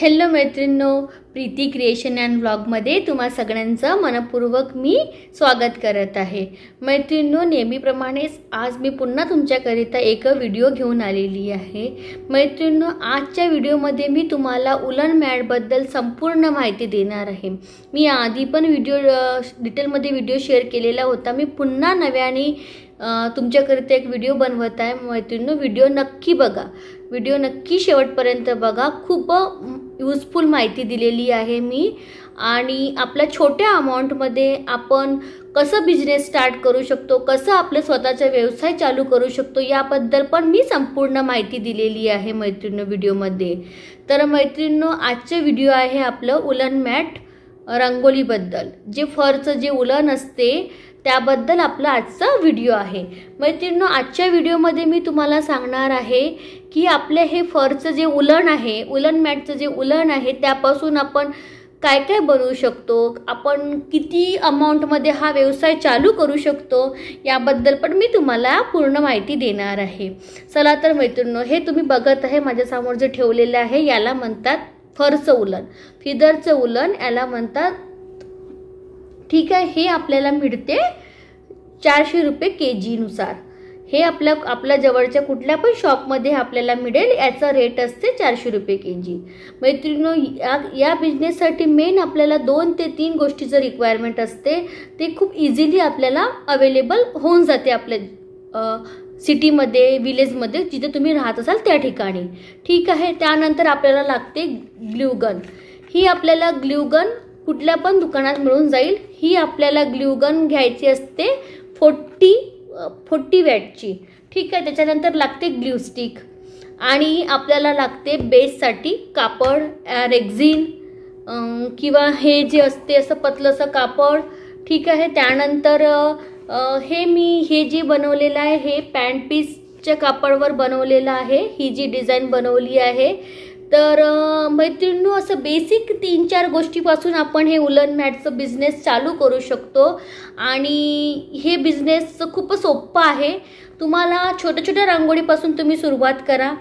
Hello मैत्रिणींनो, Preeti creation and व्लॉगमध्ये तुम्हा सगळ्यांचं मनपूर्वक मी स्वागत करत आहे। मैत्रिणींनो, नेहमीप्रमाणेच आज मी पुन्हा तुमच्याकरिता एक व्हिडिओ घेऊन आलेली आहे। मैत्रिणींनो, आजच्या व्हिडिओमध्ये मी तुम्हाला उलन मॅटबद्दल संपूर्ण माहिती देणार आहे। मी आधी पण डिटेलमध्ये व्हिडिओ शेअर केलेला होता। मी पुन्हा नव्याने तुमच्याकरिता एक व्हिडिओ बनवत आहे। मैत्रिणींनो, व्हिडिओ नक्की बघा, व्हिडिओ नक्की शेवटपर्यंत बघा। खूप यूजफुल माहिती दिलेली आहे मी। आणि आपल्या छोट्या अमाउंटमध्ये आपण कसं बिझनेस स्टार्ट करू शकतो, कसं आपले स्वतःचा व्यवसाय चालू करू शकतो, याबद्दल पण मी संपूर्ण माहिती दिलेली आहे मैत्रिणींनो व्हिडिओमध्ये। तर मैत्रिणींनो, आजचे व्हिडिओ आहे आपलं उलन मॅट रंगोलीबद्दल। जे फरचं जे उलन असते त्याबद्दल आपला आजचा व्हिडिओ आहे। मैत्रिणींनो, आजच्या व्हिडिओमध्ये मी तुम्हाला सांगणार आहे की आपले हे फरचं जे उलन आहे, उलन मॅटचं जे उलन आहे त्यापासून आपण काय काय बनवू शकतो, आपण किती अमाउंटमध्ये हा व्यवसाय चालू करू शकतो, याबद्दल पण मी तुम्हाला पूर्ण माहिती देणार आहे। चला तर मैत्रिणींनो, हे तुम्ही बघत आहे माझ्यासमोर जे ठेवलेलं आहे याला म्हणतात फरचं उलन, फिदरचं उलन याला म्हणतात। ठीक आहे, हे आपल्याला मिळते 400 रुपये केजी नुसार। हे आपल्या जवळच्या कुठल्या पण शॉपमध्ये आपल्याला मिळेल। याचा रेट असते 400 रुपये केजी। मैत्रिणींनो, या बिझनेससाठी मेन आपल्याला 2 ते 3 गोष्टीचं रिक्वायरमेंट असते। ते खूप इझिली आपल्याला अवेलेबल होऊन जाते आपल्या सिटीमध्ये, विलेजमध्ये, जिथे तुम्ही राहत असाल त्या ठिकाणी। ठीक आहे, त्यानंतर आपल्याला लागते ग्लू गन। ही आपल्याला ग्लू गन कुठल्या पण दुकानात मिळून जाईल। ही आपल्याला ग्लू गन घ्यायची असते 40 वॅटची। ठीक आहे, त्याच्यानंतर लागते ग्लू स्टिक आणि आपल्याला लागते बेससाठी कापड, रेक्झिन किंवा हे जे असते असं पतलंसं कापड। ठीक आहे, त्यानंतर हे जे बनवलेलं आहे हे पॅन्ट पीसच्या कापडवर बनवलेलं आहे। ही जी डिझाईन बनवली आहे, तर मैत्रिणींनो, असं बेसिक 3-4 गोष्टीपासून आपण हे उलन मॅटचं बिझनेस चालू करू शकतो। आणि हे बिझनेस खूप सोपं आहे। तुम्हाला छोट्या छोट्या रांगोळीपासून तुम्ही सुरुवात करा।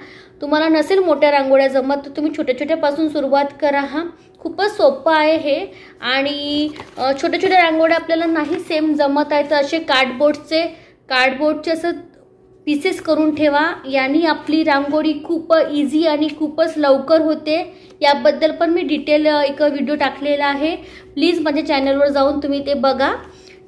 तुम्हाला नसेल मोठ्या रांगोळ्या जमत तर तुम्ही छोट्या छोट्यापासून सुरुवात करा। हा खूपच सोपं आहे हे। आणि छोट्या छोट्या रांगोळ्या आपल्याला नाही सेम जमत आहे तर असे कार्डबोर्डचे असं पीसेस करून ठेवा। यानी आपली रांगोळी खूप इझी आणि खूपच लवकर होते। याबद्दल पण मी डिटेल एक व्हिडिओ टाकलेला आहे, प्लीज माझ्या चॅनलवर जाऊन तुम्ही ते बघा।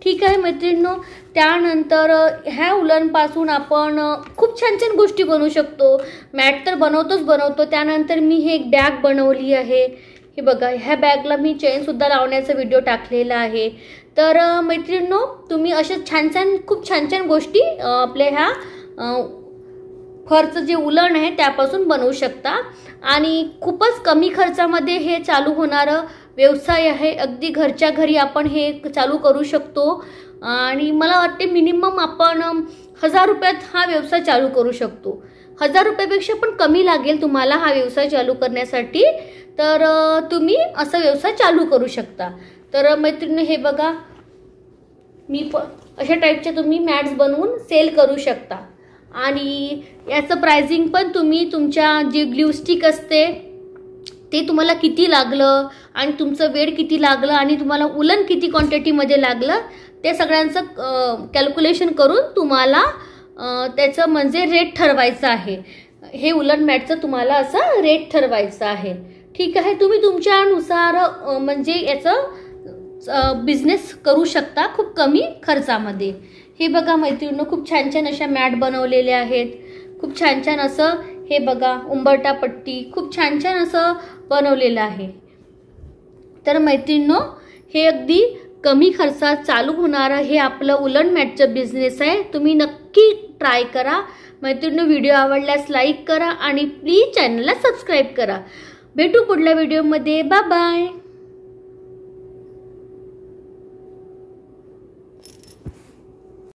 ठीक आहे मैत्रिणींनो, त्यानंतर ह्या उलनपासून आपण खूप छान छान गोष्टी बनवू शकतो। मॅट तर बनवतो। त्यानंतर मी हे एक बॅग बनवली आहे। हे बघा, ह्या बॅगला मी चेनसुद्धा लावण्याचा व्हिडिओ टाकलेला आहे। तर मैत्रिणींनो, तुम्ही अशा खूप छान छान गोष्टी आपल्या ह्या फरचं जे उलन आहे त्यापासून बनवू शकता। आणि खूपच कमी खर्चामध्ये हे चालू होणारं व्यवसाय आहे। अगदी घरच्या घरी आपण हे चालू करू शकतो। आणि मला वाटते मिनिमम आपण 1000 रुपयात हा व्यवसाय चालू करू शकतो। 1000 रुपयापेक्षा पण कमी लागेल तुम्हाला हा व्यवसाय चालू करण्यासाठी। तर तुम्ही असा व्यवसाय चालू करू शकता। तर मैत्रिणी, हे बघा, अशा टाईपचे तुम्ही मॅट्स बनवून सेल करू शकता। आणि याचं प्राइसिंग पण तुम्ही तुमच्या जे ग्लू स्टिक असते ते तुम्हाला किती लागलं आणि तुमचं वेळ किती लागलं आणि तुम्हाला उलन किती क्वांटिटीमध्ये लागलं ते सगळ्यांचं कॅल्क्युलेशन करून तुम्हाला त्याचं म्हणजे रेट ठरवायचं आहे। हे उलन मॅटचं तुम्हाला असं रेट ठरवायचं आहे। ठीक आहे, तुम्ही तुमच्यानुसार म्हणजे याचं बिझनेस करू शकता खूप कमी खर्चामध्ये। हे बघा मैत्रिणींनो, खूप छान छान अशा मॅट बनवलेल्या आहेत। खूप छान छान असं हे बघा, उंबरटा पट्टी खूप छान छान असं बनवलेलं आहे। तर मैत्रिणींनो, हे अगदी कमी खर्चात चालू होणारं हे आपलं उलन मॅटचं बिझनेस आहे। तुम्ही नक्की ट्राय करा। मैत्रिणींनो, व्हिडिओ आवडल्यास लाईक करा आणि प्लीज चॅनलला सबस्क्राईब करा। भेटू पुढल्या व्हिडिओमध्ये। Bye bye.